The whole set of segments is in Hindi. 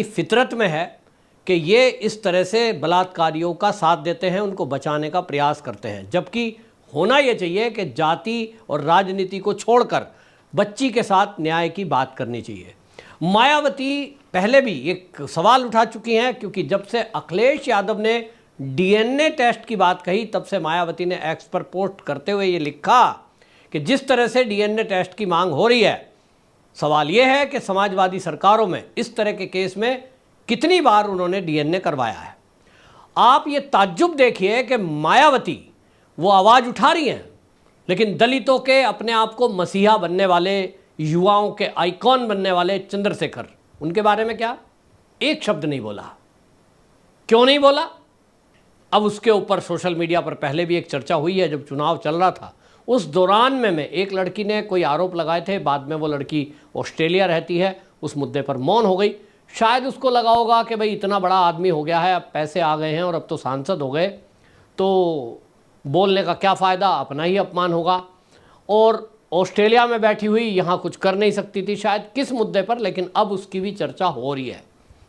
फितरत में है कि ये इस तरह से बलात्कारियों का साथ देते हैं, उनको बचाने का प्रयास करते हैं, जबकि होना ये चाहिए कि जाति और राजनीति को छोड़कर बच्ची के साथ न्याय की बात करनी चाहिए। मायावती पहले भी एक सवाल उठा चुकी हैं, क्योंकि जब से अखिलेश यादव ने डीएनए टेस्ट की बात कही तब से मायावती ने एक्स पर पोस्ट करते हुए ये लिखा कि जिस तरह से डीएनए टेस्ट की मांग हो रही है, सवाल यह है कि समाजवादी सरकारों में इस तरह के केस में कितनी बार उन्होंने डीएनए करवाया है। आप ये ताज्जुब देखिए कि मायावती वो आवाज़ उठा रही हैं, लेकिन दलितों के अपने आप को मसीहा बनने वाले, युवाओं के आइकॉन बनने वाले चंद्रशेखर, उनके बारे में क्या एक शब्द नहीं बोला। क्यों नहीं बोला? अब उसके ऊपर सोशल मीडिया पर पहले भी एक चर्चा हुई है, जब चुनाव चल रहा था उस दौरान में एक लड़की ने कोई आरोप लगाए थे, बाद में वो लड़की ऑस्ट्रेलिया रहती है, उस मुद्दे पर मौन हो गई। शायद उसको लगा होगा कि भाई इतना बड़ा आदमी हो गया है, अब पैसे आ गए हैं और अब तो सांसद हो गए, तो बोलने का क्या फ़ायदा, अपना ही अपमान होगा। और ऑस्ट्रेलिया में बैठी हुई यहाँ कुछ कर नहीं सकती थी शायद किस मुद्दे पर, लेकिन अब उसकी भी चर्चा हो रही है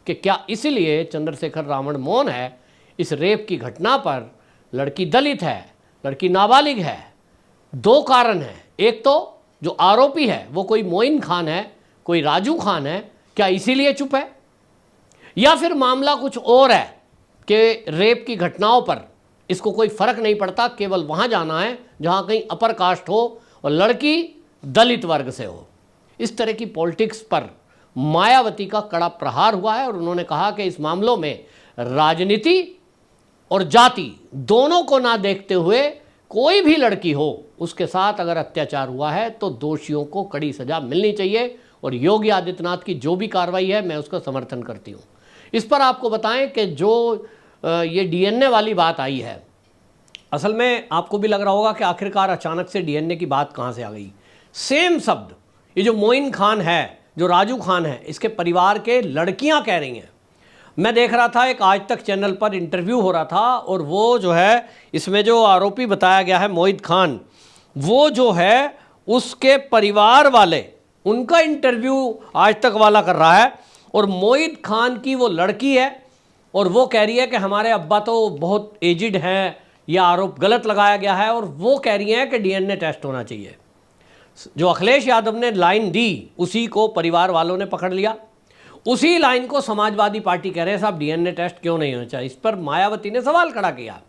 कि क्या इसीलिए चंद्रशेखर रावण मौन है इस रेप की घटना पर। लड़की दलित है, लड़की नाबालिग है, दो कारण हैं। एक तो जो आरोपी है वो कोई मोइन खान है, कोई राजू खान है, क्या इसीलिए चुप है, या फिर मामला कुछ और है कि रेप की घटनाओं पर इसको कोई फर्क नहीं पड़ता, केवल वहां जाना है जहां कहीं अपर कास्ट हो और लड़की दलित वर्ग से हो। इस तरह की पॉलिटिक्स पर मायावती का कड़ा प्रहार हुआ है और उन्होंने कहा कि इस मामलों में राजनीति और जाति दोनों को ना देखते हुए कोई भी लड़की हो उसके साथ अगर अत्याचार हुआ है तो दोषियों को कड़ी सजा मिलनी चाहिए, और योगी आदित्यनाथ की जो भी कार्रवाई है मैं उसका समर्थन करती हूँ। इस पर आपको बताएं कि जो ये डीएनए वाली बात आई है, असल में आपको भी लग रहा होगा कि आखिरकार अचानक से डीएनए की बात कहाँ से आ गई। सेम शब्द ये जो मोइन खान है, जो राजू खान है, इसके परिवार के लड़कियाँ कह रही हैं। मैं देख रहा था एक आज तक चैनल पर इंटरव्यू हो रहा था, और वो जो है इसमें जो आरोपी बताया गया है मोहित खान, वो जो है उसके परिवार वाले, उनका इंटरव्यू आज तक वाला कर रहा है, और मोहित खान की वो लड़की है और वो कह रही है कि हमारे अब्बा तो बहुत एजिड हैं, यह आरोप गलत लगाया गया है, और वो कह रही हैं कि डीएनए टेस्ट होना चाहिए। जो अखिलेश यादव ने लाइन दी उसी को परिवार वालों ने पकड़ लिया, उसी लाइन को समाजवादी पार्टी कह रहे हैं साहब डीएनए टेस्ट क्यों नहीं होना चाहिए। इस पर मायावती ने सवाल खड़ा किया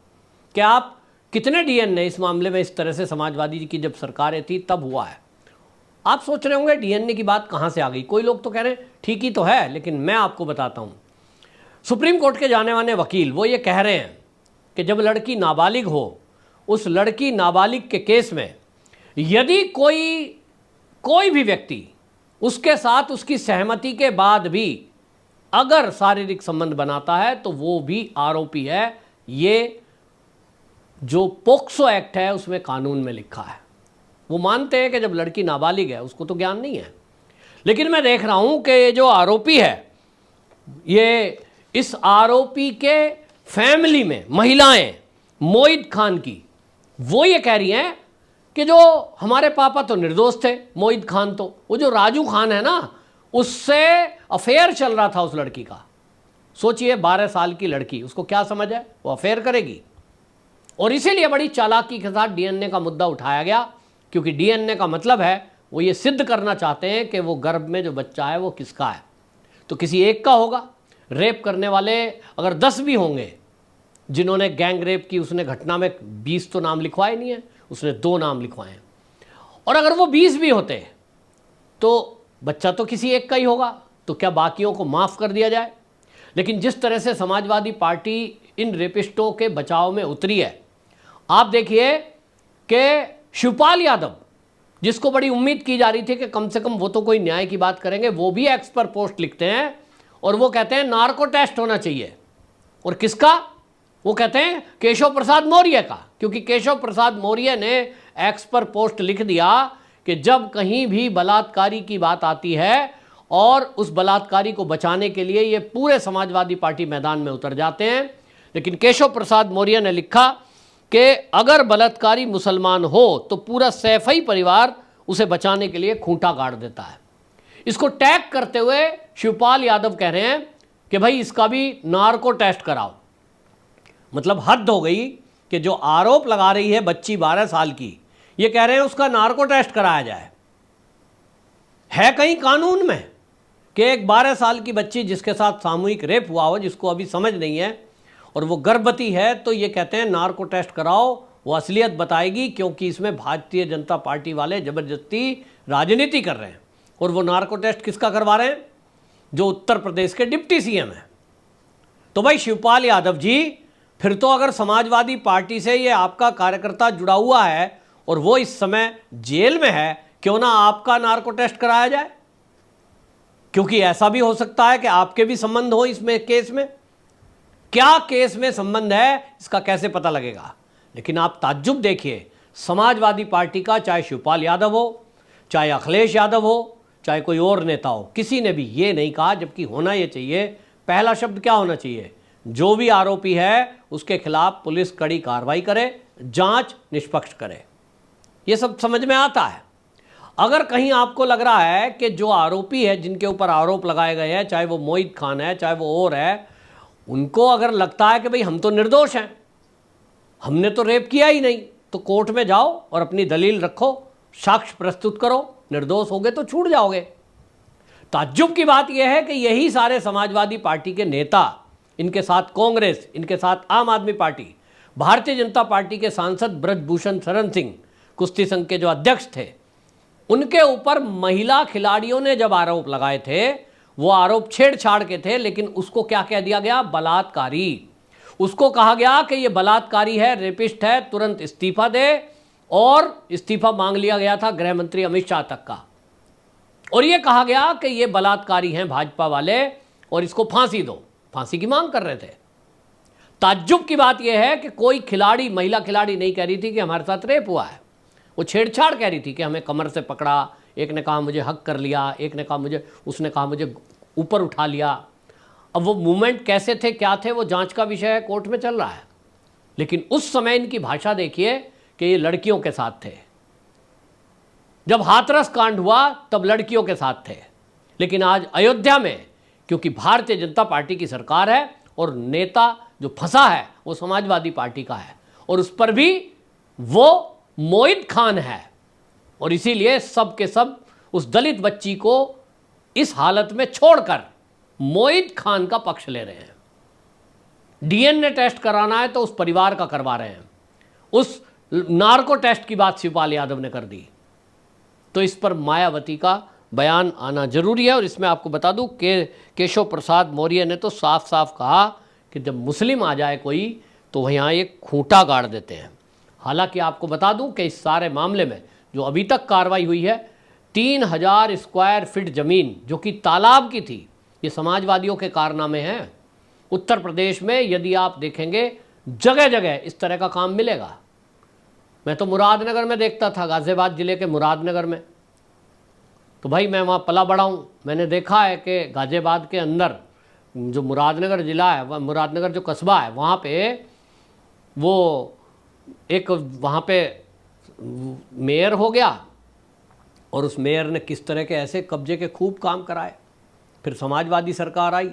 कि आप कितने डीएनए इस मामले में इस तरह से समाजवादी की जब सरकारें थी तब हुआ है। आप सोच रहे होंगे डीएनए की बात कहाँ से आ गई। कोई लोग तो कह रहे हैं ठीक ही तो है, लेकिन मैं आपको बताता हूँ, सुप्रीम कोर्ट के जाने माने वकील वो ये कह रहे हैं कि जब लड़की नाबालिग हो, उस लड़की नाबालिग के केस में यदि कोई भी व्यक्ति उसके साथ उसकी सहमति के बाद भी अगर शारीरिक संबंध बनाता है तो वो भी आरोपी है। ये जो पोक्सो एक्ट है उसमें कानून में लिखा है। वो मानते हैं कि जब लड़की नाबालिग है उसको तो ज्ञान नहीं है, लेकिन मैं देख रहा हूं कि ये जो आरोपी है, ये इस आरोपी के फैमिली में महिलाएं मोहित खान की वो ये कह रही हैं कि जो हमारे पापा तो निर्दोष थे, मोहित खान तो, वो जो राजू खान है ना उससे अफेयर चल रहा था उस लड़की का। सोचिए 12 साल की लड़की, उसको क्या समझ है, वो अफेयर करेगी। और इसीलिए बड़ी चालाकी के साथ डीएनए का मुद्दा उठाया गया, क्योंकि डीएनए का मतलब है वो ये सिद्ध करना चाहते हैं कि वो गर्भ में जो बच्चा है वो किसका है। तो किसी एक का होगा। रेप करने वाले अगर 10 भी होंगे जिन्होंने गैंग रेप की, उसने घटना में 20 तो नाम लिखवाए नहीं है, उसने 2 नाम लिखवाए हैं। और अगर वो 20 भी होते तो बच्चा तो किसी एक का ही होगा, तो क्या बाकियों को माफ़ कर दिया जाए। लेकिन जिस तरह से समाजवादी पार्टी इन रेपिस्टों के बचाव में उतरी है, आप देखिए कि शिवपाल यादव, जिसको बड़ी उम्मीद की जा रही थी कि कम से कम वो तो कोई न्याय की बात करेंगे, वो भी एक्स पर पोस्ट लिखते हैं और वो कहते हैं नार्को टेस्ट होना चाहिए। और किसका? वो कहते हैं केशव प्रसाद मौर्य का, क्योंकि केशव प्रसाद मौर्य ने एक्स पर पोस्ट लिख दिया कि जब कहीं भी बलात्कारी की बात आती है और उस बलात्कारी को बचाने के लिए ये पूरे समाजवादी पार्टी मैदान में उतर जाते हैं। लेकिन केशव प्रसाद मौर्य ने लिखा कि अगर बलात्कारी मुसलमान हो तो पूरा सैफई परिवार उसे बचाने के लिए खूंटा गाड़ देता है। इसको टैग करते हुए शिवपाल यादव कह रहे हैं कि भाई इसका भी नार्को टेस्ट कराओ। मतलब हद हो गई कि जो आरोप लगा रही है बच्ची 12 साल की, ये कह रहे हैं उसका नार्को टेस्ट कराया जाए। है कहीं कानून में कि एक 12 साल की बच्ची जिसके साथ सामूहिक रेप हुआ हो, जिसको अभी समझ नहीं है और वो गर्भवती है, तो ये कहते हैं नार्को टेस्ट कराओ, वो असलियत बताएगी, क्योंकि इसमें भारतीय जनता पार्टी वाले जबरदस्ती राजनीति कर रहे हैं। और वो नार्को टेस्ट किसका करवा रहे हैं? जो उत्तर प्रदेश के डिप्टी सीएम हैं। तो भाई शिवपाल यादव जी, फिर तो अगर समाजवादी पार्टी से ये आपका कार्यकर्ता जुड़ा हुआ है और वो इस समय जेल में है, क्यों ना आपका नार्को टेस्ट कराया जाए? क्योंकि ऐसा भी हो सकता है कि आपके भी संबंध हो इसमें, केस में। क्या केस में संबंध है इसका कैसे पता लगेगा? लेकिन आप ताज्जुब देखिए, समाजवादी पार्टी का चाहे शिवपाल यादव हो, चाहे अखिलेश यादव हो, चाहे कोई और नेता हो, किसी ने भी ये नहीं कहा, जबकि होना ये चाहिए। पहला शब्द क्या होना चाहिए? जो भी आरोपी है उसके खिलाफ पुलिस कड़ी कार्रवाई करे, जांच निष्पक्ष करे। ये सब समझ में आता है। अगर कहीं आपको लग रहा है कि जो आरोपी है, जिनके ऊपर आरोप लगाए गए हैं, चाहे वो मोहित खान है, चाहे वो और है, उनको अगर लगता है कि भाई हम तो निर्दोष हैं, हमने तो रेप किया ही नहीं, तो कोर्ट में जाओ और अपनी दलील रखो, साक्ष्य प्रस्तुत करो, निर्दोष होगे तो छूट जाओगे। ताज्जुब की बात यह है कि यही सारे समाजवादी पार्टी के नेता, इनके साथ कांग्रेस, इनके साथ आम आदमी पार्टी, भारतीय जनता पार्टी के सांसद ब्रजभूषण शरण सिंह, कुश्ती संघ के जो अध्यक्ष थे, उनके ऊपर महिला खिलाड़ियों ने जब आरोप लगाए थे, वो आरोप छेड़छाड़ के थे, लेकिन उसको क्या कह दिया गया? बलात्कारी। उसको कहा गया कि ये बलात्कारी है, रेपिस्ट है, तुरंत इस्तीफा दे, और इस्तीफा मांग लिया गया था गृह मंत्री अमित शाह तक का। और ये कहा गया कि ये बलात्कारी हैं भाजपा वाले और इसको फांसी दो। फांसी की मांग कर रहे थे। ताज्जुब की बात यह है कि कोई खिलाड़ी, महिला खिलाड़ी नहीं कह रही थी कि हमारे साथ रेप हुआ है, वो छेड़छाड़ कह रही थी कि हमें कमर से पकड़ा, एक ने कहा मुझे हक कर लिया, एक ने कहा मुझे, उसने कहा मुझे ऊपर उठा लिया। अब वो मूवमेंट कैसे थे, क्या थे, वो जांच का विषय है, कोर्ट में चल रहा है। लेकिन उस समय इनकी भाषा देखिए कि ये लड़कियों के साथ थे। जब हाथरस कांड हुआ तब लड़कियों के साथ थे, लेकिन आज अयोध्या में, क्योंकि भारतीय जनता पार्टी की सरकार है और नेता जो फंसा है वो समाजवादी पार्टी का है, और उस पर भी वो मोहित खान है, और इसीलिए सब के सब उस दलित बच्ची को इस हालत में छोड़कर मोहित खान का पक्ष ले रहे हैं। डीएनए टेस्ट कराना है तो उस परिवार का करवा रहे हैं। उस नार्को टेस्ट की बात शिवपाल यादव ने कर दी। तो इस पर मायावती का बयान आना जरूरी है। और इसमें आपको बता दूं कि केशव प्रसाद मौर्य ने तो साफ साफ कहा कि जब मुस्लिम आ जाए कोई तो वहाँ एक खूंटा गाड़ देते हैं। हालांकि आपको बता दूं कि इस सारे मामले में जो अभी तक कार्रवाई हुई है, 3000 स्क्वायर फीट ज़मीन जो कि तालाब की थी, ये समाजवादियों के कारनामे हैं। उत्तर प्रदेश में यदि आप देखेंगे जगह जगह इस तरह का काम मिलेगा। मैं तो मुरादनगर में देखता था, गाज़ियाबाद ज़िले के मुरादनगर में, तो भाई मैं वहाँ पला बड़ा हूँ, मैंने देखा है कि गाज़ियाबाद के अंदर जो मुरादनगर ज़िला है, मुरादनगर जो कस्बा है, वहाँ पे वो एक वहाँ पे मेयर हो गया और उस मेयर ने किस तरह के ऐसे कब्जे के खूब काम कराए। फिर समाजवादी सरकार आई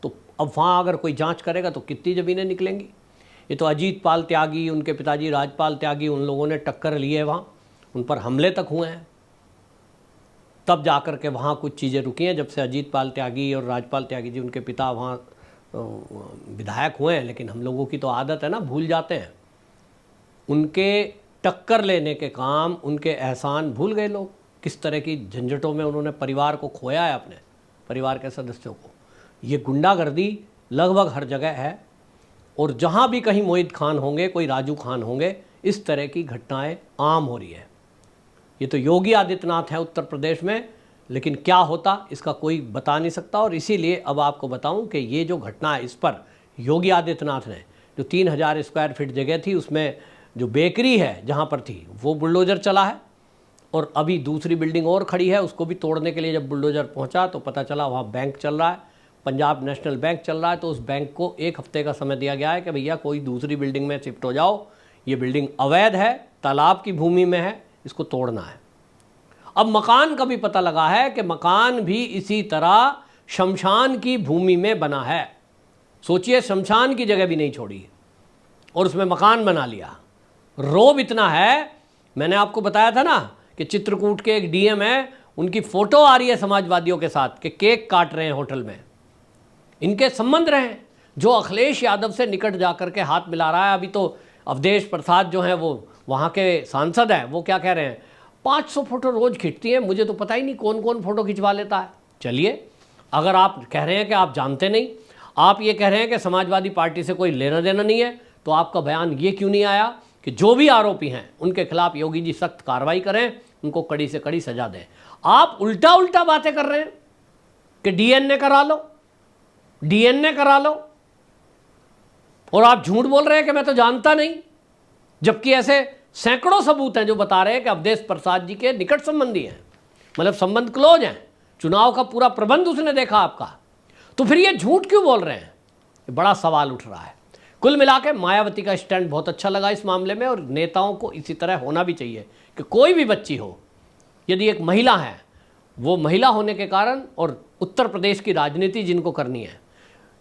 तो अब वहाँ अगर कोई जांच करेगा तो कितनी ज़मीनें निकलेंगी। ये तो अजीत पाल त्यागी, उनके पिताजी राजपाल त्यागी, उन लोगों ने टक्कर ली है वहाँ, उन पर हमले तक हुए हैं, तब जाकर के वहाँ कुछ चीज़ें रुकी हैं। जब से अजीत पाल त्यागी और राजपाल त्यागी जी, उनके पिता वहाँ विधायक हुए हैं, लेकिन हम लोगों की तो आदत है ना, भूल जाते हैं। उनके टक्कर लेने के काम, उनके एहसान भूल गए लोग। किस तरह की झंझटों में उन्होंने परिवार को खोया है, अपने परिवार के सदस्यों को। ये गुंडागर्दी लगभग हर जगह है, और जहाँ भी कहीं मोहित खान होंगे, कोई राजू खान होंगे, इस तरह की घटनाएं आम हो रही है। ये तो योगी आदित्यनाथ है उत्तर प्रदेश में, लेकिन क्या होता इसका कोई बता नहीं सकता। और इसीलिए अब आपको बताऊं कि ये जो घटना है, इस पर योगी आदित्यनाथ ने, जो 3000 स्क्वायर फीट जगह थी, उसमें जो बेकरी है जहाँ पर थी, वो बुलडोज़र चला है, और अभी दूसरी बिल्डिंग और खड़ी है, उसको भी तोड़ने के लिए जब बुलडोज़र पहुँचा तो पता चला वहाँ बैंक चल रहा है, पंजाब नेशनल बैंक चल रहा है। तो उस बैंक को 1 हफ्ते का समय दिया गया है कि भैया कोई दूसरी बिल्डिंग में शिफ्ट हो जाओ, ये बिल्डिंग अवैध है, तालाब की भूमि में है, इसको तोड़ना है। अब मकान का भी पता लगा है कि मकान भी इसी तरह शमशान की भूमि में बना है। सोचिए, शमशान की जगह भी नहीं छोड़ी और उसमें मकान बना लिया। रोब इतना है, मैंने आपको बताया था ना कि चित्रकूट के एक डीएम है, उनकी फोटो आ रही है समाजवादियों के साथ कि केक काट रहे हैं होटल में। इनके संबंध रहे, जो अखिलेश यादव से निकट जाकर के हाथ मिला रहा है। अभी तो अवधेश प्रसाद जो हैं, वो वहाँ के सांसद हैं, वो क्या कह रहे हैं, 500 फोटो रोज खींचती हैं। मुझे तो पता ही नहीं कौन कौन फोटो खिंचवा लेता है। चलिए, अगर आप कह रहे हैं कि आप जानते नहीं, आप ये कह रहे हैं कि समाजवादी पार्टी से कोई लेना देना नहीं है, तो आपका बयान ये क्यों नहीं आया कि जो भी आरोपी हैं उनके खिलाफ योगी जी सख्त कार्रवाई करें, उनको कड़ी से कड़ी सजा दें। आप उल्टा उल्टा बातें कर रहे हैं कि डीएनए करा लो, डीएनए करा लो, और आप झूठ बोल रहे हैं कि मैं तो जानता नहीं, जबकि ऐसे सैकड़ों सबूत हैं जो बता रहे हैं कि अवधेश प्रसाद जी के निकट संबंधी हैं, मतलब संबंध क्लोज हैं, चुनाव का पूरा प्रबंध उसने देखा आपका। तो फिर ये झूठ क्यों बोल रहे हैं, ये बड़ा सवाल उठ रहा है। कुल मिलाकर मायावती का स्टैंड बहुत अच्छा लगा इस मामले में, और नेताओं को इसी तरह होना भी चाहिए कि कोई भी बच्ची हो, यदि एक महिला है, वो महिला होने के कारण, और उत्तर प्रदेश की राजनीति जिनको करनी है,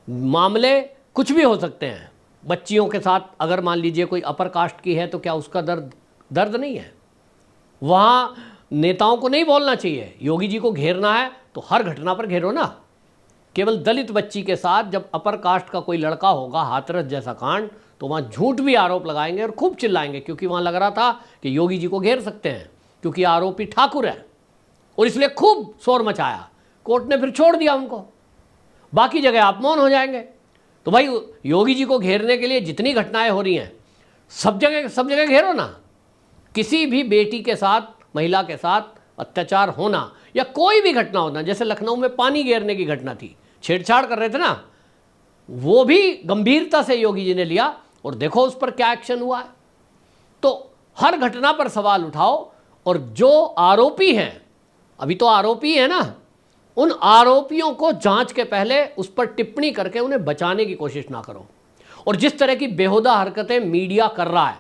मामले कुछ भी हो सकते हैं। बच्चियों के साथ अगर मान लीजिए कोई अपर कास्ट की है, तो क्या उसका दर्द नहीं है? वहाँ नेताओं को नहीं बोलना चाहिए, योगी जी को घेरना है तो हर घटना पर घेरो ना। केवल दलित बच्ची के साथ जब अपर कास्ट का कोई लड़का होगा, हाथरस जैसा कांड, तो वहाँ झूठ भी आरोप लगाएंगे और खूब चिल्लाएंगे, क्योंकि वहाँ लग रहा था कि योगी जी को घेर सकते हैं, क्योंकि आरोपी ठाकुर है, और इसलिए खूब शोर मचाया। कोर्ट ने फिर छोड़ दिया उनको, बाकी जगह आप मौन हो जाएंगे। तो भाई, योगी जी को घेरने के लिए जितनी घटनाएं हो रही हैं, सब जगह घेरो ना। किसी भी बेटी के साथ, महिला के साथ अत्याचार होना या कोई भी घटना होना, जैसे लखनऊ में पानी घेरने की घटना थी, छेड़छाड़ कर रहे थे ना, वो भी गंभीरता से योगी जी ने लिया, और देखो उस पर क्या एक्शन हुआ है। तो हर घटना पर सवाल उठाओ, और जो आरोपी हैं, अभी तो आरोपी है ना, उन आरोपियों को जांच के पहले उस पर टिप्पणी करके उन्हें बचाने की कोशिश ना करो। और जिस तरह की बेहुदा हरकतें मीडिया कर रहा है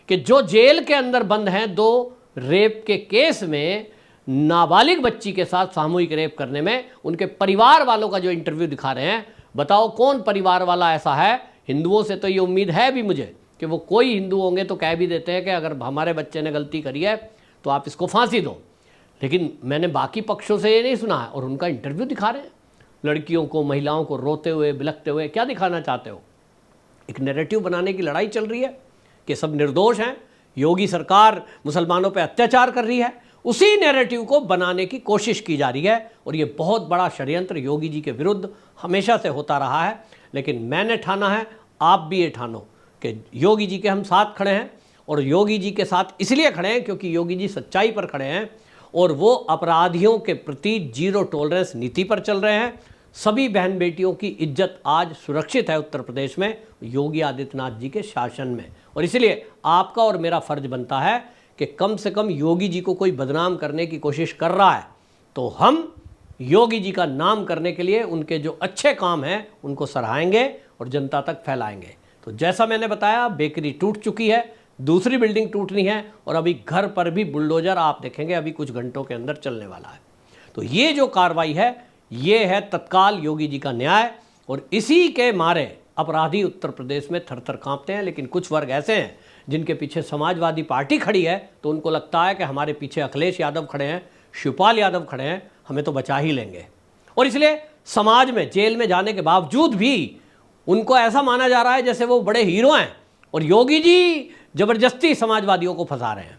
कि जो जेल के अंदर बंद हैं, 2 रेप के केस में, नाबालिग बच्ची के साथ सामूहिक रेप करने में, उनके परिवार वालों का जो इंटरव्यू दिखा रहे हैं, बताओ कौन परिवार वाला ऐसा है? हिंदुओं से तो ये उम्मीद है भी मुझे कि वो कोई हिंदू होंगे तो कह भी देते हैं कि अगर हमारे बच्चे ने गलती करी है तो आप इसको फांसी दो, लेकिन मैंने बाकी पक्षों से ये नहीं सुना है। और उनका इंटरव्यू दिखा रहे हैं, लड़कियों को, महिलाओं को रोते हुए, बिलखते हुए। क्या दिखाना चाहते हो? एक नैरेटिव बनाने की लड़ाई चल रही है कि सब निर्दोष हैं, योगी सरकार मुसलमानों पर अत्याचार कर रही है। उसी नैरेटिव को बनाने की कोशिश की जा रही है, और ये बहुत बड़ा षड्यंत्र योगी जी के विरुद्ध हमेशा से होता रहा है। लेकिन मैंने ठाना है, आप भी ये ठानो कि योगी जी के हम साथ खड़े हैं, और योगी जी के साथ इसलिए खड़े हैं क्योंकि योगी जी सच्चाई पर खड़े हैं, और वो अपराधियों के प्रति जीरो टॉलरेंस नीति पर चल रहे हैं। सभी बहन बेटियों की इज्जत आज सुरक्षित है उत्तर प्रदेश में योगी आदित्यनाथ जी के शासन में, और इसलिए आपका और मेरा फर्ज बनता है कि कम से कम योगी जी को कोई बदनाम करने की कोशिश कर रहा है तो हम योगी जी का नाम करने के लिए उनके जो अच्छे काम हैं उनको सराहेंगे और जनता तक फैलाएंगे। तो जैसा मैंने बताया, बेकरी टूट चुकी है, दूसरी बिल्डिंग टूटनी है, और अभी घर पर भी बुलडोजर आप देखेंगे अभी कुछ घंटों के अंदर चलने वाला है। तो ये जो कार्रवाई है, ये है तत्काल योगी जी का न्याय, और इसी के मारे अपराधी उत्तर प्रदेश में थर थर कांपते हैं। लेकिन कुछ वर्ग ऐसे हैं जिनके पीछे समाजवादी पार्टी खड़ी है, तो उनको लगता है कि हमारे पीछे अखिलेश यादव खड़े हैं, शिवपाल यादव खड़े हैं, हमें तो बचा ही लेंगे। और इसलिए समाज में, जेल में जाने के बावजूद भी उनको ऐसा माना जा रहा है जैसे वो बड़े हीरो हैं, और योगी जी जबरदस्ती समाजवादियों को फंसा रहे हैं।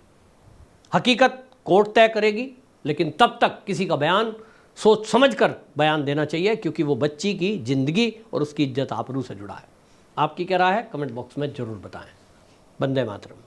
हकीकत कोर्ट तय करेगी, लेकिन तब तक किसी का बयान सोच समझकर बयान देना चाहिए, क्योंकि वो बच्ची की जिंदगी और उसकी इज्जत आबरू से जुड़ा है। आपकी क्या राय है? कमेंट बॉक्स में जरूर बताएं। वंदे मातरम।